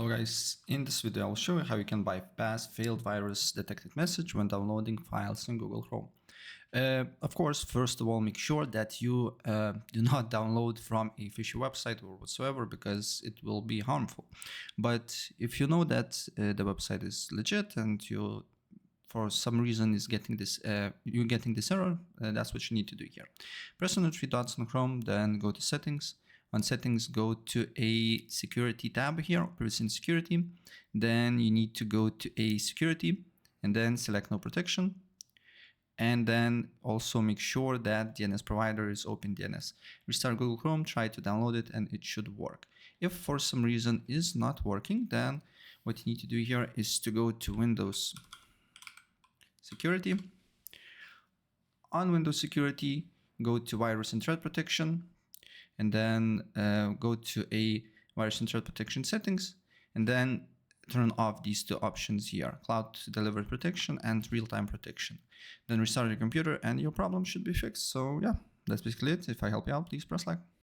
Hello guys, in this video I'll show you how you can bypass failed virus detected message when downloading files in Google Chrome. Of course, first of all, make sure that you do not download from a fishy website or whatsoever, because it will be harmful. But if you know that the website is legit and you for some reason is getting this you're getting this error, that's what you need to do here. Press on the three dots on Chrome, then go to settings. On settings, go to a security tab here, privacy and security. Then you need to go to a security and then select no protection. And then also make sure that DNS provider is OpenDNS. Restart Google Chrome, try to download it, and it should work. If for some reason is not working, then what you need to do here is to go to Windows Security. On Windows Security, go to Virus and Threat Protection, and then go to a virus and threat protection settings, and then turn off these two options here, cloud delivered protection and real-time protection. Then restart your computer and your problem should be fixed. So yeah, that's basically it. If I help you out, please press like.